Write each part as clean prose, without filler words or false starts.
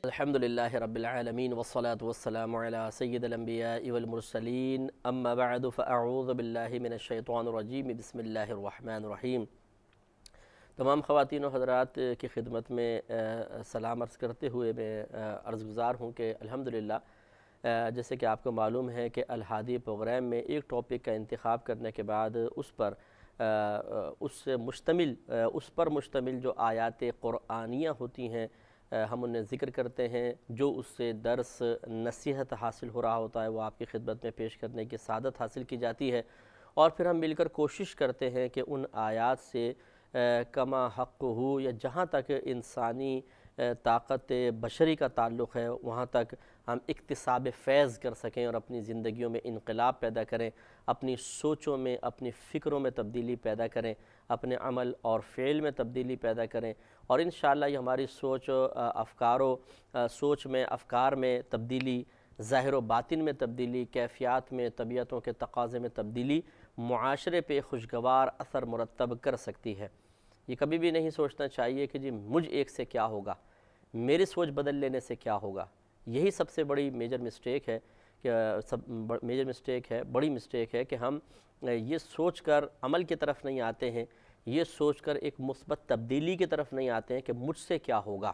الحمدللہ رب العالمین والصلاة والسلام علی سید الانبیاء والمرسلین اما بعد فاعوذ باللہ من الشیطان الرجیم بسم اللہ الرحمن الرحیم۔ تمام خواتین و حضرات کی خدمت میں سلام عرض کرتے ہوئے میں عرض گزار ہوں کہ الحمدللہ جیسے کہ آپ کو معلوم ہے کہ الہادی پروگرام میں ایک ٹاپک کا انتخاب کرنے کے بعد اس پر مشتمل جو آیات قرآنیہ ہوتی ہیں ہم انہیں ذکر کرتے ہیں، جو اس سے درس نصیحت حاصل ہو رہا ہوتا ہے وہ آپ کی خدمت میں پیش کرنے کی سعادت حاصل کی جاتی ہے، اور پھر ہم مل کر کوشش کرتے ہیں کہ ان آیات سے کما حق ہو یا جہاں تک انسانی طاقت بشری کا تعلق ہے وہاں تک ہم اکتساب فیض کر سکیں اور اپنی زندگیوں میں انقلاب پیدا کریں، اپنی سوچوں میں اپنی فکروں میں تبدیلی پیدا کریں، اپنے عمل اور فعل میں تبدیلی پیدا کریں، اور انشاءاللہ یہ ہماری سوچ میں افکار میں تبدیلی، ظاہر و باطن میں تبدیلی، کیفیات میں، طبیعتوں کے تقاضے میں تبدیلی معاشرے پہ خوشگوار اثر مرتب کر سکتی ہے۔ یہ کبھی بھی نہیں سوچنا چاہیے کہ جی مجھ ایک سے کیا ہوگا، میری سوچ بدل لینے سے کیا ہوگا۔ یہی سب سے بڑی میجر مسٹیک ہے کہ ہم یہ سوچ کر عمل کی طرف نہیں آتے ہیں، یہ سوچ کر ایک مثبت تبدیلی کی طرف نہیں آتے ہیں کہ مجھ سے کیا ہوگا۔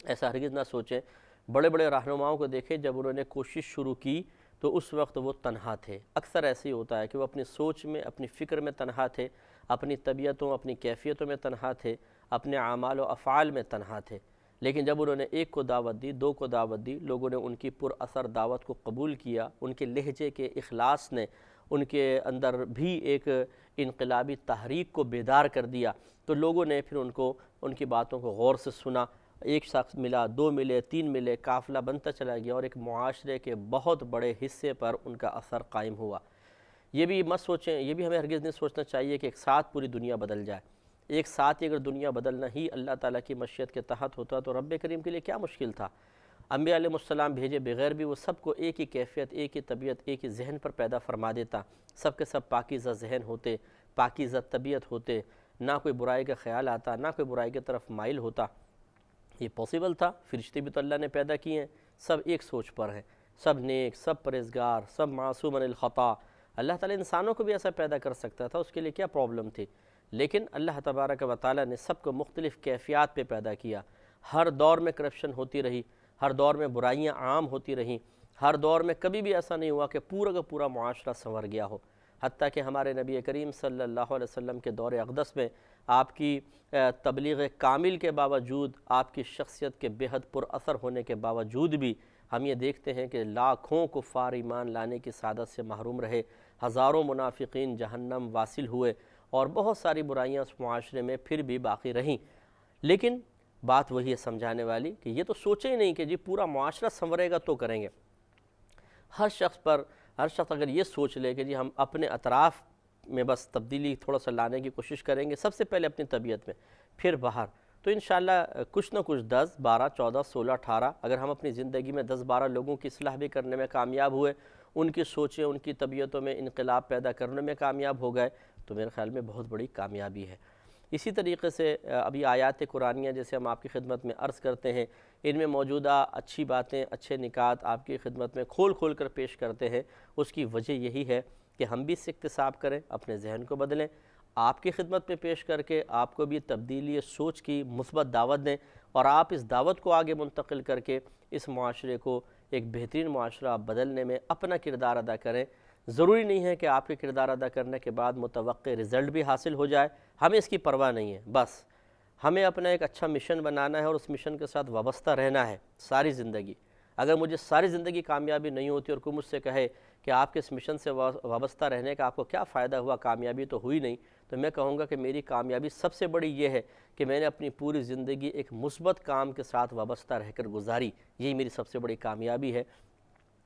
ایسا ہرگز نہ سوچیں۔ بڑے بڑے رہنماؤں کو دیکھیں، جب انہوں نے کوشش شروع کی تو اس وقت وہ تنہا تھے۔ اکثر ایسے ہی ہوتا ہے کہ وہ اپنی سوچ میں، اپنی فکر میں تنہا تھے، اپنی طبیعتوں، اپنی کیفیتوں میں تنہا تھے، اپنے اعمال و افعال میں تنہا تھے، لیکن جب انہوں نے ایک کو دعوت دی، دو کو دعوت دی، لوگوں نے ان کی پر اثر دعوت کو قبول کیا، ان کے لہجے کے اخلاص نے ان کے اندر بھی ایک انقلابی تحریک کو بیدار کر دیا، تو لوگوں نے پھر ان کی باتوں کو غور سے سنا۔ ایک شخص ملا، دو ملے، تین ملے، قافلہ بنتا چلا گیا اور ایک معاشرے کے بہت بڑے حصے پر ان کا اثر قائم ہوا۔ یہ بھی مت سوچیں، یہ بھی ہمیں ہرگز نہیں سوچنا چاہیے کہ ایک ساتھ پوری دنیا بدل جائے۔ ایک ساتھ ہی اگر دنیا بدلنا ہی اللہ تعالیٰ کی مشیت کے تحت ہوتا تو رب کریم کے لیے کیا مشکل تھا۔ انبیاء علیہ السلام بھیجے بغیر بھی وہ سب کو ایک ہی کیفیت، ایک ہی طبیعت، ایک ہی ذہن پر پیدا فرما دیتا، سب کے سب پاکیزہ ذہن ہوتے، پاکیزہ طبیعت ہوتے، نہ کوئی برائی کا خیال آتا، نہ کوئی برائی کی طرف مائل ہوتا۔ یہ پاسبل تھا۔ فرشتے بھی تو اللہ نے پیدا کیے ہیں، سب ایک سوچ پر ہیں، سب نیک، سب پرہیزگار، سب معصوم عن الخطا۔ اللہ تعالیٰ انسانوں کو بھی ایسا پیدا کر سکتا تھا، اس کے لیے کیا پرابلم تھی؟ لیکن اللہ تبارک و تعالیٰ نے سب کو مختلف کیفیات پہ پیدا کیا۔ ہر دور میں کرپشن ہوتی رہی، ہر دور میں برائیاں عام ہوتی رہیں، ہر دور میں کبھی بھی ایسا نہیں ہوا کہ پورا کا پورا معاشرہ سنور گیا ہو۔ حتیٰ کہ ہمارے نبی کریم صلی اللہ علیہ وسلم کے دور اقدس میں آپ کی تبلیغ کامل کے باوجود، آپ کی شخصیت کے بے حد پر اثر ہونے کے باوجود بھی ہم یہ دیکھتے ہیں کہ لاکھوں کفار ایمان لانے کی سعادت سے محروم رہے، ہزاروں منافقین جہنم واصل ہوئے، اور بہت ساری برائیاں اس معاشرے میں پھر بھی باقی رہیں۔ لیکن بات وہی ہے سمجھانے والی کہ یہ تو سوچے ہی نہیں کہ جی پورا معاشرہ سنورے گا تو کریں گے۔ ہر شخص اگر یہ سوچ لے کہ جی ہم اپنے اطراف میں بس تبدیلی تھوڑا سا لانے کی کوشش کریں گے، سب سے پہلے اپنی طبیعت میں، پھر باہر، تو انشاءاللہ کچھ نہ کچھ 10، 12، 14، 16، 18 اگر ہم اپنی زندگی میں 10، 12 لوگوں کی اصلاح بھی کرنے میں کامیاب ہوئے، ان کی سوچیں، ان کی طبیعتوں میں انقلاب پیدا کرنے میں کامیاب ہو گئے، تو میرے خیال میں بہت بڑی کامیابی ہے۔ اسی طریقے سے ابھی آیات قرآنیہ جیسے ہم آپ کی خدمت میں عرض کرتے ہیں، ان میں موجودہ اچھی باتیں، اچھے نکات آپ کی خدمت میں کھول کر پیش کرتے ہیں۔ اس کی وجہ یہی ہے کہ ہم بھی اس سے اکتساب کریں، اپنے ذہن کو بدلیں، آپ کی خدمت میں پیش کر کے آپ کو بھی تبدیلی سوچ کی مثبت دعوت دیں، اور آپ اس دعوت کو آگے منتقل کر کے اس معاشرے کو ایک بہترین معاشرہ بدلنے میں اپنا کردار ادا کریں۔ ضروری نہیں ہے کہ آپ کے کردار ادا کرنے کے بعد متوقع رزلٹ بھی حاصل ہو جائے، ہمیں اس کی پرواہ نہیں ہے۔ بس ہمیں اپنا ایک اچھا مشن بنانا ہے اور اس مشن کے ساتھ وابستہ رہنا ہے ساری زندگی۔ اگر مجھے ساری زندگی کامیابی نہیں ہوتی اور کوئی مجھ سے کہے کہ آپ کے اس مشن سے وابستہ رہنے کا آپ کو کیا فائدہ ہوا، کامیابی تو ہوئی نہیں، تو میں کہوں گا کہ میری کامیابی سب سے بڑی یہ ہے کہ میں نے اپنی پوری زندگی ایک مثبت کام کے ساتھ وابستہ رہ کر گزاری، یہی میری سب سے بڑی کامیابی ہے۔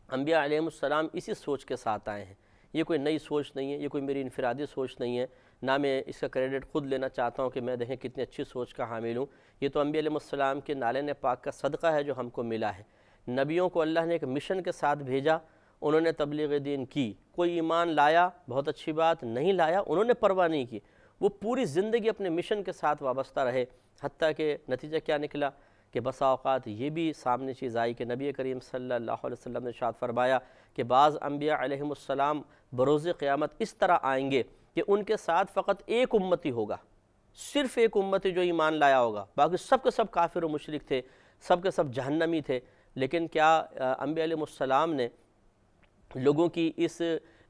انبیاء علیہ السلام اسی سوچ کے ساتھ آئے ہیں۔ یہ کوئی نئی سوچ نہیں ہے، یہ کوئی میری انفرادی سوچ نہیں ہے، نہ میں اس کا کریڈٹ خود لینا چاہتا ہوں کہ میں دیکھیں کتنی اچھی سوچ کا حامل ہوں۔ یہ تو انبیاء علیہ السلام کے نالین پاک کا صدقہ ہے جو ہم کو ملا ہے۔ نبیوں کو اللہ نے ایک مشن کے ساتھ بھیجا، انہوں نے تبلیغ دین کی، کوئی ایمان لایا بہت اچھی بات، نہیں لایا انہوں نے پرواہ نہیں کی، وہ پوری زندگی اپنے مشن کے ساتھ وابستہ رہے، حتیٰ کہ نتیجہ کیا نکلا کہ بسا اوقات یہ بھی سامنے چیز آئی کہ نبی کریم صلی اللہ علیہ وسلم نے ارشاد فرمایا کہ بعض انبیاء علیہم السلام بروز قیامت اس طرح آئیں گے کہ ان کے ساتھ فقط ایک امتی ہوگا، صرف ایک امتی جو ایمان لایا ہوگا، باقی سب کے سب کافر و مشرک تھے، سب کے سب جہنمی تھے۔ لیکن کیا انبیاء علیہ السلام نے لوگوں کی اس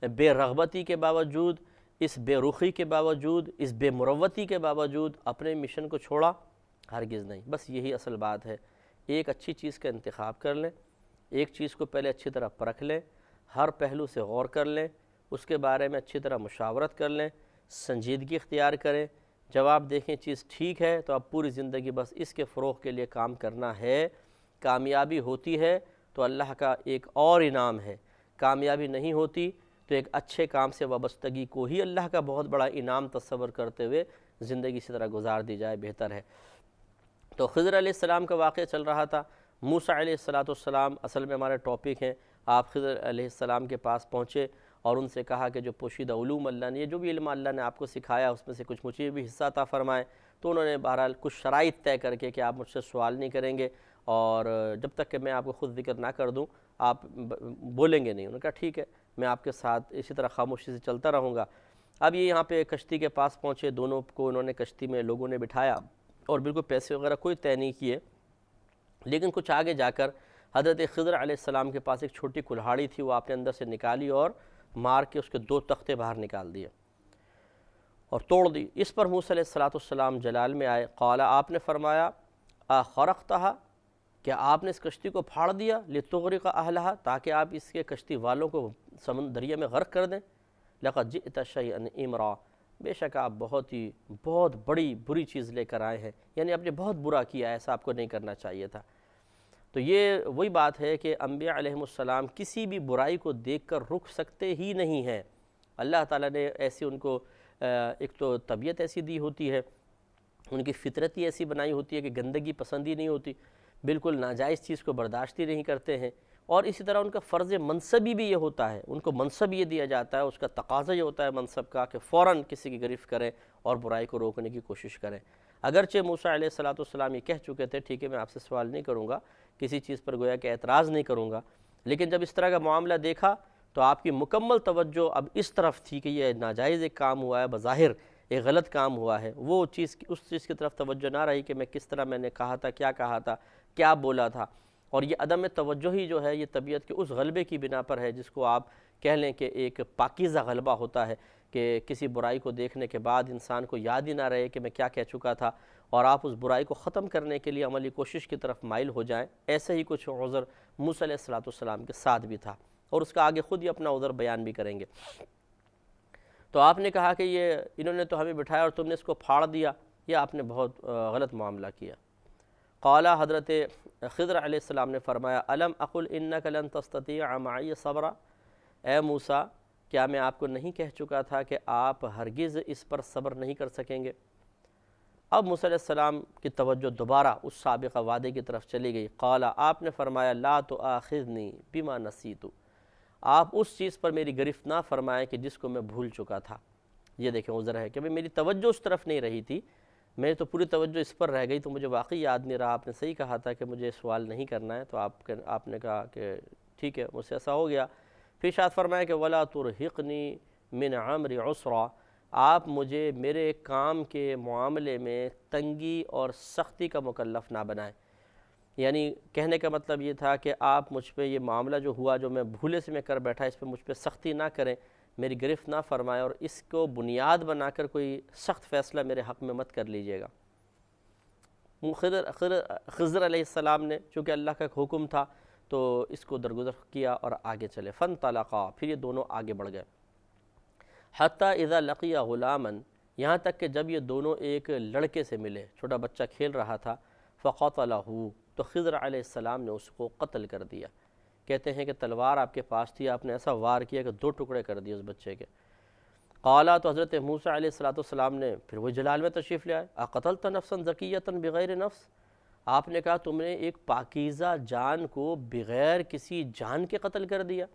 بے رغبتی کے باوجود، اس بے رخی کے باوجود، اس بے مروتی کے باوجود اپنے مشن کو چھوڑا؟ ہرگز نہیں۔ بس یہی اصل بات ہے، ایک اچھی چیز کا انتخاب کر لیں، ایک چیز کو پہلے اچھی طرح پرکھ لیں، ہر پہلو سے غور کر لیں، اس کے بارے میں اچھی طرح مشاورت کر لیں، سنجیدگی اختیار کریں۔ جب آپ دیکھیں چیز ٹھیک ہے تو آپ پوری زندگی بس اس کے فروغ کے لیے کام کرنا ہے۔ کامیابی ہوتی ہے تو اللہ کا ایک اور انعام ہے، کامیابی نہیں ہوتی تو ایک اچھے کام سے وابستگی کو ہی اللہ کا بہت بڑا انعام تصور کرتے ہوئے زندگی اسی طرح گزار دی جائے، بہتر ہے۔ تو خضر علیہ السلام کا واقعہ چل رہا تھا، موسیٰ علیہ السلام اصل میں ہمارے ٹاپک ہیں۔ آپ خضر علیہ السلام کے پاس پہنچے اور ان سے کہا کہ جو پوشیدہ علوم اللہ نے، جو بھی علم اللہ نے آپ کو سکھایا اس میں سے کچھ مجھے بھی حصہ عطا فرمائے۔ تو انہوں نے بہرحال کچھ شرائط طے کر کے کہ آپ مجھ سے سوال نہیں کریں گے، اور جب تک کہ میں آپ کو خود ذکر نہ کر دوں آپ بولیں گے نہیں۔ انہوں نے کہا ٹھیک ہے، میں آپ کے ساتھ اسی طرح خاموشی سے چلتا رہوں گا۔ اب یہ یہاں پہ کشتی کے پاس پہنچے، دونوں کو انہوں نے کشتی میں لوگوں نے بٹھایا اور بالکل پیسے وغیرہ کوئی طے نہیں کیے۔ لیکن کچھ آگے جا کر حضرت خضر علیہ السلام کے پاس ایک چھوٹی کلہاڑی تھی، وہ آپ نے اندر سے نکالی اور مار کے اس کے 2 تختے باہر نکال دیے اور توڑ دی۔ اس پر موسیٰ علیہ السلام جلال میں آئے، قال، آپ نے فرمایا، اخرقتھا، کیا آپ نے اس کشتی کو پھاڑ دیا، لتغرق اہلھا، تاکہ آپ اس کے کشتی والوں کو دریا میں غرق کر دیں؟ لقد جئت شیئا امرا، بے شک آپ بہت بڑی بری چیز لے کر آئے ہیں، یعنی آپ نے بہت برا کیا، ایسا آپ کو نہیں کرنا چاہیے تھا۔ تو یہ وہی بات ہے کہ انبیاء علیہم السلام کسی بھی برائی کو دیکھ کر رک سکتے ہی نہیں ہیں۔ اللہ تعالیٰ نے ایسی ان کو ایک تو طبیعت ایسی دی ہوتی ہے، ان کی فطرت ہی ایسی بنائی ہوتی ہے کہ گندگی پسند ہی نہیں ہوتی، بالکل ناجائز چیز کو برداشت ہی نہیں کرتے ہیں، اور اسی طرح ان کا فرض منصبی بھی یہ ہوتا ہے، ان کو منصب یہ دیا جاتا ہے، اس کا تقاضا یہ ہوتا ہے منصب کا کہ فوراً کسی کی گرفت کریں اور برائی کو روکنے کی کوشش کریں۔ اگرچہ موسیٰ علیہ السلام یہ کہہ چکے تھے ٹھیک ہے میں آپ سے سوال نہیں کروں گا، کسی چیز پر گویا کہ اعتراض نہیں کروں گا، لیکن جب اس طرح کا معاملہ دیکھا تو آپ کی مکمل توجہ اب اس طرف تھی کہ یہ ناجائز ایک کام ہوا ہے، بظاہر ایک غلط کام ہوا ہے، وہ چیز اس چیز کی طرف توجہ نہ رہی کہ میں کس طرح میں نے کہا تھا، کیا بولا تھا۔ اور یہ عدم توجہ ہی جو ہے یہ طبیعت کے اس غلبے کی بنا پر ہے جس کو آپ کہہ لیں کہ ایک پاکیزہ غلبہ ہوتا ہے، کہ کسی برائی کو دیکھنے کے بعد انسان کو یاد ہی نہ رہے کہ میں کیا کہہ چکا تھا، اور آپ اس برائی کو ختم کرنے کے لیے عملی کوشش کی طرف مائل ہو جائیں۔ ایسے ہی کچھ عذر موسیٰ علیہ السلام کے ساتھ بھی تھا، اور اس کا آگے خود ہی اپنا عذر بیان بھی کریں گے۔ تو آپ نے کہا کہ یہ انہوں نے تو ہمیں بٹھایا اور تم نے اس کو پھاڑ دیا، یہ آپ نے بہت غلط معاملہ کیا۔ قال، حضرت خضر علیہ السلام نے فرمایا، الم اقل انک لن تستطیع معی صبرا، اے موسیٰ کیا میں آپ کو نہیں کہہ چکا تھا کہ آپ ہرگز اس پر صبر نہیں کر سکیں گے؟ اب موسیٰ علیہ السلام کی توجہ دوبارہ اس سابقہ وعدے کی طرف چلی گئی۔ قال، آپ نے فرمایا، لا تؤاخذنی بما نسیت، آپ اس چیز پر میری گرفت نہ فرمائیں کہ جس کو میں بھول چکا تھا۔ یہ دیکھیں عذر ہے کہ میری توجہ اس طرف نہیں رہی تھی، میں تو پوری توجہ اس پر رہ گئی تو مجھے واقعی یاد نہیں رہا۔ آپ نے صحیح کہا تھا کہ مجھے سوال نہیں کرنا ہے، تو آپ نے کہا کہ ٹھیک ہے مجھ سے ایسا ہو گیا۔ پھر ارشاد فرمایا کہ ولا ترہقنی من عمری عسرا، آپ مجھے میرے کام کے معاملے میں تنگی اور سختی کا مکلف نہ بنائیں۔ یعنی کہنے کا مطلب یہ تھا کہ آپ مجھ پہ یہ معاملہ جو ہوا، جو میں بھولے سے میں کر بیٹھا، اس پہ مجھ پہ سختی نہ کریں، میری گرفت نہ فرمائیں، اور اس کو بنیاد بنا کر کوئی سخت فیصلہ میرے حق میں مت کر لیجئے گا۔ خضر علیہ السلام نے چونکہ اللہ کا ایک حکم تھا تو اس کو درگزر کیا اور آگے چلے۔ فانطلقا، پھر یہ دونوں آگے بڑھ گئے۔ حتی اذا لقیا غلاما، یہاں تک کہ جب یہ دونوں ایک لڑکے سے ملے، چھوٹا بچہ کھیل رہا تھا، فقتلہ، تو خضر علیہ السلام نے اس کو قتل کر دیا۔ کہتے ہیں کہ تلوار آپ کے پاس تھی، آپ نے ایسا وار کیا کہ 2 ٹکڑے کر دیے اس بچے کے۔ قالا، تو حضرت موسیٰ علیہ السلام نے پھر وہ جلال میں تشریف لے آئے، اقتلت نفسا زکیۃ بغیر نفس، آپ نے کہا تم نے ایک پاکیزہ جان کو بغیر کسی جان کے قتل کر دیا۔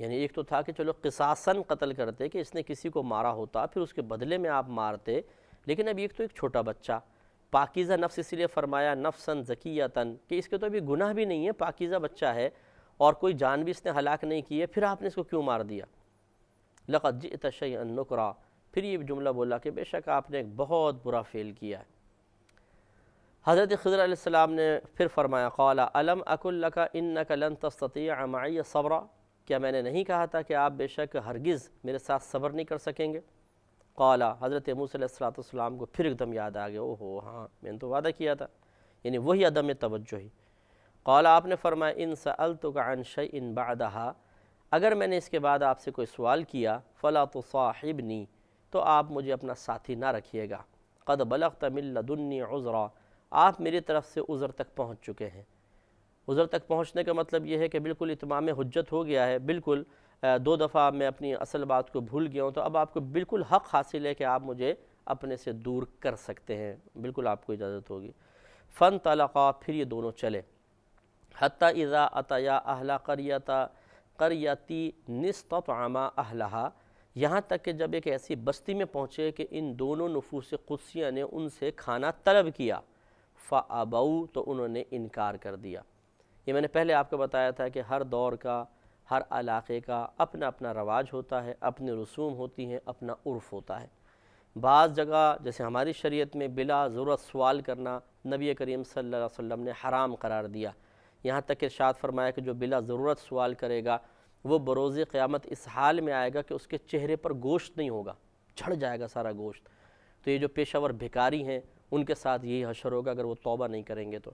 یعنی ایک تو تھا کہ چلو قصاصاً قتل کرتے کہ اس نے کسی کو مارا ہوتا، پھر اس کے بدلے میں آپ مارتے، لیکن اب ایک تو ایک چھوٹا بچہ پاکیزہ نفس اس لیے فرمایا نفساً زکیۃً کہ اس کے تو ابھی گناہ بھی نہیں ہے، پاکیزہ بچہ ہے اور کوئی جان بھی اس نے ہلاک نہیں کی ہے، پھر آپ نے اس کو کیوں مار دیا؟ لقد جئت شیئا نکرا، پھر یہ جملہ بولا کہ بے شک آپ نے ایک بہت برا فعل کیا ہے۔ حضرت خضر علیہ السلام نے پھر فرمایا قال الم اقل لک انک لن تستطیع معی صبرا، کیا میں نے نہیں کہا تھا کہ آپ بے شک ہرگز میرے ساتھ صبر نہیں کر سکیں گے؟ قال، حضرت موسیٰ علیہ السلام کو پھر ایک دم یاد آ گیا، اوہو ہاں میں نے تو وعدہ کیا تھا، یعنی وہی عدم توجہی۔ قال، آپ نے فرمایا ان سألتک عن شیء بعدہا، اگر میں نے اس کے بعد آپ سے کوئی سوال کیا فلا تصاحبنی، تو آپ مجھے اپنا ساتھی نہ رکھیے گا، قد بلغت من لدنی عذرا، آپ میری طرف سے عذر تک پہنچ چکے ہیں۔ عذر تک پہنچنے کا مطلب یہ ہے کہ بالکل اتمام حجت ہو گیا ہے، بالکل 2 دفعہ میں اپنی اصل بات کو بھول گیا ہوں، تو اب آپ کو بالکل حق حاصل ہے کہ آپ مجھے اپنے سے دور کر سکتے ہیں، بالکل آپ کو اجازت ہوگی۔ فانطلقا، پھر یہ دونوں چلے، حتی اذا اتیا اہل قریتی نستطعما اہلہا، یہاں تک کہ جب ایک ایسی بستی میں پہنچے کہ ان دونوں نفوس قدسیہ نے ان سے کھانا طلب کیا، فابوا، تو انہوں نے انکار کر دیا۔ یہ میں نے پہلے آپ کو بتایا تھا کہ ہر دور کا، ہر علاقے کا اپنا اپنا رواج ہوتا ہے، اپنی رسوم ہوتی ہیں، اپنا عرف ہوتا ہے۔ بعض جگہ جیسے ہماری شریعت میں بلا ضرورت سوال کرنا نبی کریم صلی اللہ علیہ وسلم نے حرام قرار دیا، یہاں تک کہ ارشاد فرمایا کہ جو بلا ضرورت سوال کرے گا وہ بروز قیامت اس حال میں آئے گا کہ اس کے چہرے پر گوشت نہیں ہوگا، جھڑ جائے گا سارا گوشت۔ تو یہ جو پیشہ ور بھکاری ہیں ان کے ساتھ یہی حشر ہوگا اگر وہ توبہ نہیں کریں گے تو۔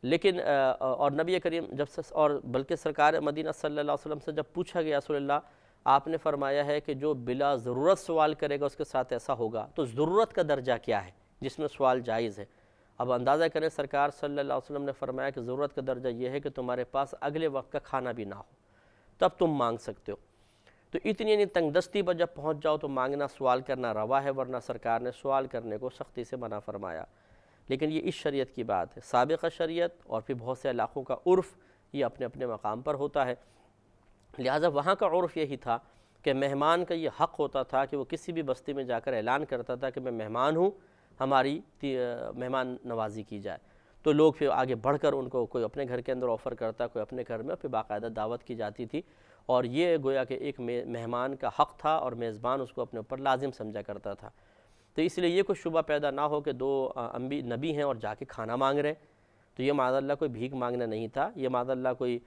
لیکن اور نبی کریم اور بلکہ سرکار مدینہ صلی اللہ علیہ وسلم سے جب پوچھا گیا رسول اللہ، آپ نے فرمایا ہے کہ جو بلا ضرورت سوال کرے گا اس کے ساتھ ایسا ہوگا۔ تو ضرورت کا درجہ کیا ہے جس میں سوال جائز ہے؟ اب اندازہ کریں، سرکار صلی اللہ علیہ وسلم نے فرمایا کہ ضرورت کا درجہ یہ ہے کہ تمہارے پاس اگلے وقت کا کھانا بھی نہ ہو، تب تم مانگ سکتے ہو۔ تو اتنی تنگ دستی پر جب پہنچ جاؤ تو مانگنا، سوال کرنا روا ہے، ورنہ سرکار نے سوال کرنے کو سختی سے منع فرمایا۔ لیکن یہ اس شریعت کی بات ہے، سابقہ شریعت اور پھر بہت سے علاقوں کا عرف یہ اپنے اپنے مقام پر ہوتا ہے۔ لہٰذا وہاں کا عرف یہی تھا کہ مہمان کا یہ حق ہوتا تھا کہ وہ کسی بھی بستی میں جا کر اعلان کرتا تھا کہ میں مہمان ہوں، ہماری مہمان نوازی کی جائے۔ تو لوگ پھر آگے بڑھ کر ان کو کوئی اپنے گھر کے اندر آفر کرتا، کوئی اپنے گھر میں، پھر باقاعدہ دعوت کی جاتی تھی، اور یہ گویا کہ ایک مہمان کا حق تھا اور میزبان اس کو اپنے اوپر لازم سمجھا کرتا تھا۔ تو اس لیے یہ کوئی شبہ پیدا نہ ہو کہ 2 نبی ہیں اور جا کے کھانا مانگ رہے ہیں، تو یہ معاذ اللہ کوئی بھیک مانگنا نہیں تھا، یہ معاذ اللہ کوئی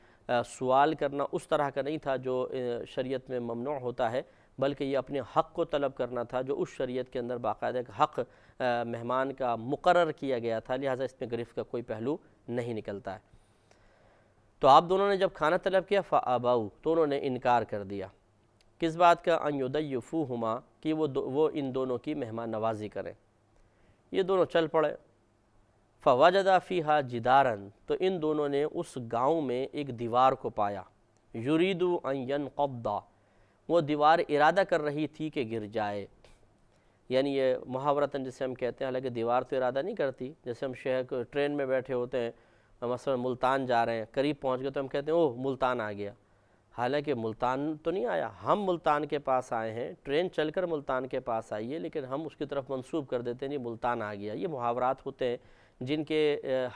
سوال کرنا اس طرح کا نہیں تھا جو شریعت میں ممنوع ہوتا ہے، بلکہ یہ اپنے حق کو طلب کرنا تھا جو اس شریعت کے اندر باقاعدہ ایک حق مہمان کا مقرر کیا گیا تھا، لہٰذا اس میں گرفت کا کوئی پہلو نہیں نکلتا ہے۔ تو آپ دونوں نے جب کھانا طلب کیا فابوا، تو انہوں نے انکار کر دیا، کس بات کا؟ ان یضیفوہما، کہ وہ ان دونوں کی مہمان نوازی کریں۔ یہ دونوں چل پڑے، فوجدا فیہا جدارا، تو ان دونوں نے اس گاؤں میں ایک دیوار کو پایا، یرید ان ینقض، وہ دیوار ارادہ کر رہی تھی کہ گر جائے، یعنی یہ محاورتاً جسے ہم کہتے ہیں، حالانکہ دیوار تو ارادہ نہیں کرتی، جیسے ہم شہر ٹرین میں بیٹھے ہوتے ہیں، مثلا ملتان جا رہے ہیں، قریب پہنچ گئے تو ہم کہتے ہیں اوہ ملتان آ گیا، حالانکہ ملتان تو نہیں آیا، ہم ملتان کے پاس آئے ہیں، ٹرین چل کر ملتان کے پاس آئی ہے، لیکن ہم اس کی طرف منسوب کر دیتے ہیں نہیں ملتان آ گیا۔ یہ محاورات ہوتے ہیں جن کے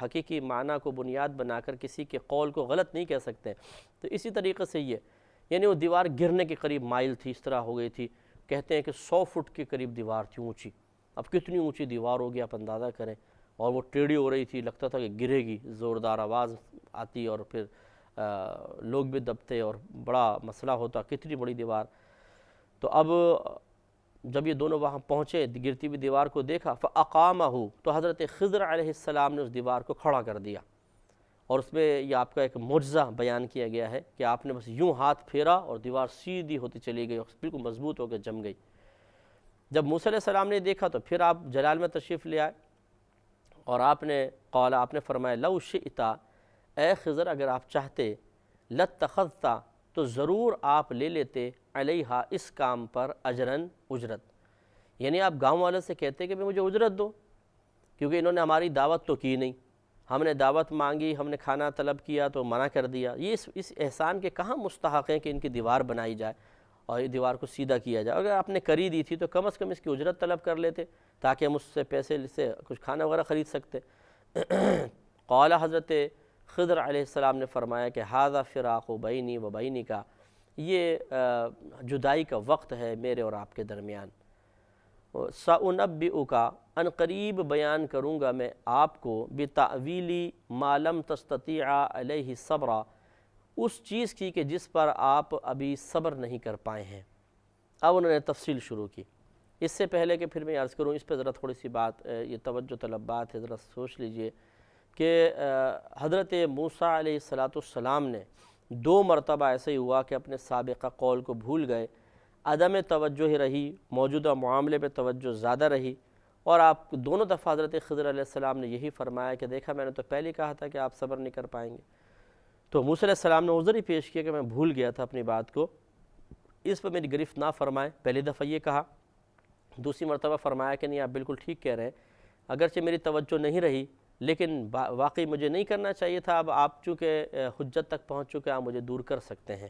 حقیقی معنی کو بنیاد بنا کر کسی کے قول کو غلط نہیں کہہ سکتے۔ تو اسی طریقے سے یہ، یعنی وہ دیوار گرنے کے قریب مائل تھی، اس طرح ہو گئی تھی، کہتے ہیں کہ 100 فٹ کے قریب دیوار تھی اونچی۔ اب کتنی اونچی دیوار ہوگی آپ اندازہ کریں، اور وہ ٹیڑھی ہو رہی تھی، لگتا تھا کہ گرے گی، زوردار آواز آتی اور پھر لوگ بھی دبتے اور بڑا مسئلہ ہوتا، کتنی بڑی دیوار۔ تو اب جب یہ دونوں وہاں پہنچے، گرتی ہوئی دیوار کو دیکھا، فَأَقَامَهُ، تو حضرت خضر علیہ السلام نے اس دیوار کو کھڑا کر دیا، اور اس میں یہ آپ کا ایک معجزہ بیان کیا گیا ہے کہ آپ نے بس یوں ہاتھ پھیرا اور دیوار سیدھی ہوتی چلی گئی، بالکل مضبوط ہو کے جم گئی۔ جب موسیٰ علیہ السلام نے دیکھا تو پھر آپ جلال میں تشریف لے آئے، اور آپ نے فرمایا لو شئت، اے خضر اگر آپ چاہتے، لاتخذت، تو ضرور آپ لے لیتے، علیہا، اس کام پر، اجراً، اجرت، یعنی آپ گاؤں والوں سے کہتے کہ مجھے اجرت دو، کیونکہ انہوں نے ہماری دعوت تو کی نہیں، ہم نے دعوت مانگی، ہم نے کھانا طلب کیا تو منع کر دیا، یہ اس احسان کے کہاں مستحق ہیں کہ ان کی دیوار بنائی جائے، اور یہ دیوار کو سیدھا کیا جائے. اگر آپ نے کری دی تھی تو کم از کم اس کی اجرت طلب کر لیتے تاکہ ہم اس سے پیسے سے کچھ کھانا وغیرہ خرید سکتے. قال حضرت خضر علیہ السلام نے فرمایا کہ ھذا فراق بینی و بینک، یہ جدائی کا وقت ہے میرے اور آپ کے درمیان. سأنبئک، ان قریب بیان کروں گا میں آپ کو، بتأویل ما لم تستطیع علیہ صبرا، اس چیز کی کہ جس پر آپ ابھی صبر نہیں کر پائے ہیں. اب انہوں نے تفصیل شروع کی. اس سے پہلے کہ پھر میں عرض کروں اس پہ ذرا تھوڑی سی بات، یہ توجہ طلب بات ہے، ذرا سوچ لیجئے کہ حضرت موسیٰ علیہ السلام نے 2 مرتبہ ایسے ہی ہوا کہ اپنے سابقہ قول کو بھول گئے، عدم توجہ ہی رہی، موجودہ معاملے پہ توجہ زیادہ رہی. اور آپ دونوں دفعہ حضرت خضر علیہ السلام نے یہی فرمایا کہ دیکھا میں نے تو پہلے کہا تھا کہ آپ صبر نہیں کر پائیں گے. تو موسیٰ علیہ السلام نے عذر ہی پیش کیا کہ میں بھول گیا تھا اپنی بات کو، اس پر میری گرفت نہ فرمائیں. پہلی دفعہ یہ کہا، دوسری مرتبہ فرمایا کہ نہیں آپ بالکل ٹھیک کہہ رہے ہیں، اگرچہ میری توجہ نہیں رہی لیکن واقعی مجھے نہیں کرنا چاہیے تھا، اب آپ چونکہ حجت تک پہنچ چکے آپ مجھے دور کر سکتے ہیں.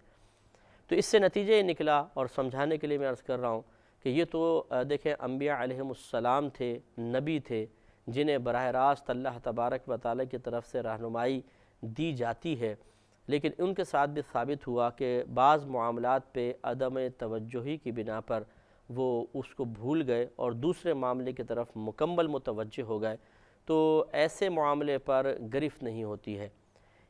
تو اس سے نتیجہ یہ نکلا، اور سمجھانے کے لیے میں عرض کر رہا ہوں کہ یہ تو دیکھیں انبیاء علیہم السلام تھے، نبی تھے، جنہیں براہ راست اللہ تبارک و تعالیٰ کی طرف سے رہنمائی دی جاتی ہے، لیکن ان کے ساتھ بھی ثابت ہوا کہ بعض معاملات پہ عدم توجہی کی بنا پر وہ اس کو بھول گئے اور دوسرے معاملے کی طرف مکمل متوجہ ہو گئے. تو ایسے معاملے پر گرفت نہیں ہوتی ہے.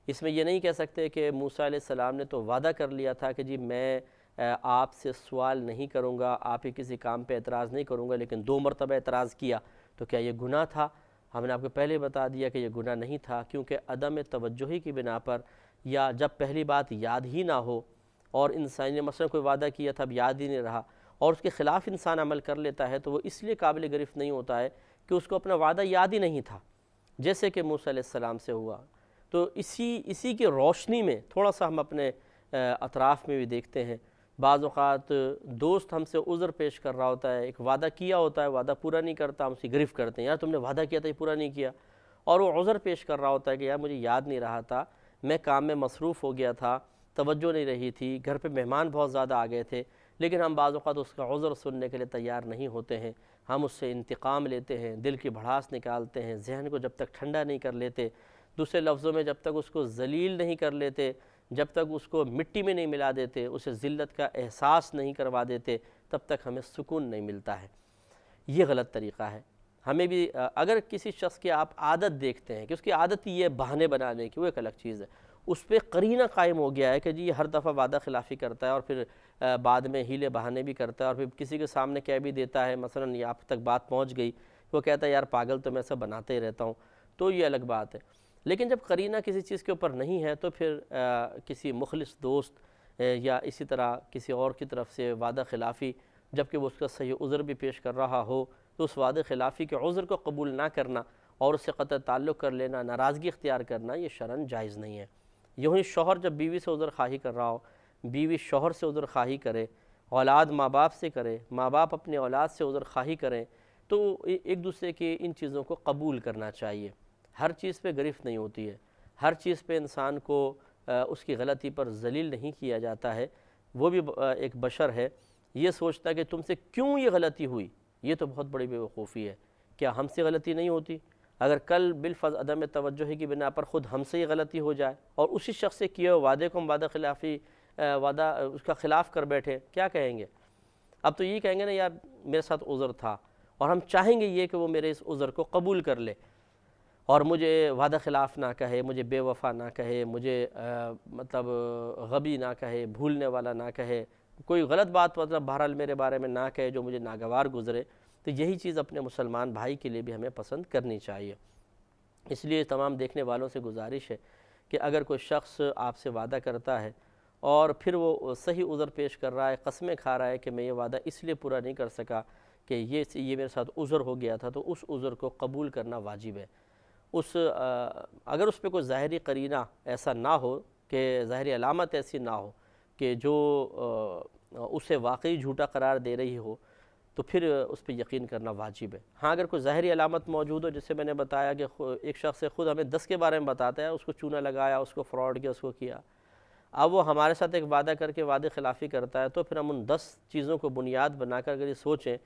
اس میں یہ نہیں کہہ سکتے کہ موسیٰ علیہ السلام نے تو وعدہ کر لیا تھا کہ جی میں آپ سے سوال نہیں کروں گا، آپ ہی کسی کام پہ اعتراض نہیں کروں گا، لیکن 2 مرتبہ اعتراض کیا، تو کیا یہ گناہ تھا؟ ہم نے آپ کو پہلے بتا دیا کہ یہ گناہ نہیں تھا، کیونکہ عدم توجہی کی بنا پر، یا جب پہلی بات یاد ہی نہ ہو، اور انسان نے مثلا کوئی وعدہ کیا تھا اب یاد ہی نہیں رہا اور اس کے خلاف انسان عمل کر لیتا ہے، تو وہ اس لیے قابل گرفت نہیں ہوتا ہے کہ اس کو اپنا وعدہ یاد ہی نہیں تھا، جیسے کہ موسیٰ علیہ السلام سے ہوا. تو اسی کی روشنی میں تھوڑا سا ہم اپنے اطراف میں بھی دیکھتے ہیں. بعض اوقات دوست ہم سے عذر پیش کر رہا ہوتا ہے، ایک وعدہ کیا ہوتا ہے، وعدہ پورا نہیں کرتا، ہم اسے گرفت کرتے ہیں، یار تم نے وعدہ کیا تھا یہ پورا نہیں کیا. اور وہ عذر پیش کر رہا ہوتا ہے کہ یار مجھے یاد نہیں رہا تھا، میں کام میں مصروف ہو گیا تھا، توجہ نہیں رہی تھی، گھر پہ مہمان بہت زیادہ آ گئے تھے. لیکن ہم بعض اوقات اس کا عذر سننے کے لیے تیار نہیں ہوتے ہیں، ہم اس سے انتقام لیتے ہیں، دل کی بھڑاس نکالتے ہیں، ذہن کو جب تک ٹھنڈا نہیں کر لیتے، دوسرے لفظوں میں جب تک اس کو ذلیل نہیں کر لیتے، جب تک اس کو مٹی میں نہیں ملا دیتے، اسے ذلت کا احساس نہیں کروا دیتے، تب تک ہمیں سکون نہیں ملتا ہے. یہ غلط طریقہ ہے. ہمیں بھی اگر کسی شخص کی آپ عادت دیکھتے ہیں کہ اس کی عادت یہ بہانے بنانے کی، وہ ایک الگ چیز ہے. اس پہ قرینہ قائم ہو گیا ہے کہ جی یہ ہر دفعہ وعدہ خلافی کرتا ہے اور پھر بعد میں ہیلے بہانے بھی کرتا ہے اور پھر کسی کے سامنے کہہ بھی دیتا ہے، مثلا یہ آپ تک بات پہنچ گئی، وہ کہتا ہے یار پاگل تو میں سب بناتے ہی رہتا ہوں، تو یہ الگ بات ہے. لیکن جب قرینہ کسی چیز کے اوپر نہیں ہے تو پھر کسی مخلص دوست یا اسی طرح کسی اور کی طرف سے وعدہ خلافی، جبکہ وہ اس کا صحیح عذر بھی پیش کر رہا ہو، تو اس وعدہ خلافی کے عذر کو قبول نہ کرنا اور اس سے قطع تعلق کر لینا، ناراضگی اختیار کرنا، یہ شرعاً جائز نہیں ہے. یوں ہی شوہر جب بیوی سے عذر خواہی کر رہا ہو، بیوی شوہر سے عذر خواہی کرے، اولاد ماں باپ سے کرے، ماں باپ اپنے اولاد سے عذر خواہی کریں، تو ایک دوسرے کی ان چیزوں کو قبول کرنا چاہیے. ہر چیز پہ گرفت نہیں ہوتی ہے، ہر چیز پہ انسان کو اس کی غلطی پر ذلیل نہیں کیا جاتا ہے. وہ بھی ایک بشر ہے، یہ سوچتا ہے کہ تم سے کیوں یہ غلطی ہوئی، یہ تو بہت بڑی بیوقوفی ہے. کیا ہم سے غلطی نہیں ہوتی؟ اگر کل بالفرض عدم توجہی کی بنا پر خود ہم سے یہ غلطی ہو جائے اور اسی شخص سے کیے ہوئے وعدے کو ہم وعدہ اس کا خلاف کر بیٹھے، کیا کہیں گے؟ اب تو یہ کہیں گے نا یار میرے ساتھ عذر تھا، اور ہم چاہیں گے یہ کہ وہ میرے اس عذر کو قبول کر لے اور مجھے وعدہ خلاف نہ کہے، مجھے بے وفا نہ کہے، مجھے مطلب غبی نہ کہے، بھولنے والا نہ کہے، کوئی غلط بات مطلب بہرحال میرے بارے میں نہ کہے جو مجھے ناگوار گزرے. تو یہی چیز اپنے مسلمان بھائی کے لیے بھی ہمیں پسند کرنی چاہیے. اس لیے تمام دیکھنے والوں سے گزارش ہے کہ اگر کوئی شخص آپ سے وعدہ کرتا ہے اور پھر وہ صحیح عذر پیش کر رہا ہے، قسمیں کھا رہا ہے کہ میں یہ وعدہ اس لیے پورا نہیں کر سکا کہ یہ میرے ساتھ عذر ہو گیا تھا، تو اس عذر کو قبول کرنا واجب ہے. اگر اس پہ کوئی ظاہری قرینہ ایسا نہ ہو، کہ ظاہری علامت ایسی نہ ہو کہ جو اسے واقعی جھوٹا قرار دے رہی ہو، تو پھر اس پہ یقین کرنا واجب ہے. ہاں اگر کوئی ظاہری علامت موجود ہو، جیسے میں نے بتایا کہ ایک شخص خود ہمیں 10 کے بارے میں بتاتا ہے، اس کو چونا لگایا، اس کو فراڈ کیا، اس کو کیا، اب وہ ہمارے ساتھ ایک وعدہ کر کے وعدے خلافی کرتا ہے تو پھر ہم ان 10 چیزوں کو بنیاد بنا کر اگر یہ سوچیں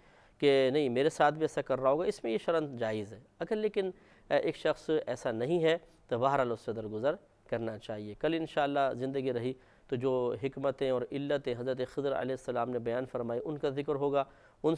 کہ نہیں میرے ساتھ بھی ایسا کر رہا ہوگا، اس میں یہ شرط جائز ہے۔ اگر لیکن ایک شخص ایسا نہیں ہے تو بہرحال اس سے درگزر کرنا چاہیے۔ کل انشاءاللہ زندگی رہی تو جو حکمتیں اور علتیں حضرت خضر علیہ السلام نے بیان فرمائی ان کا ذکر ہوگا، ان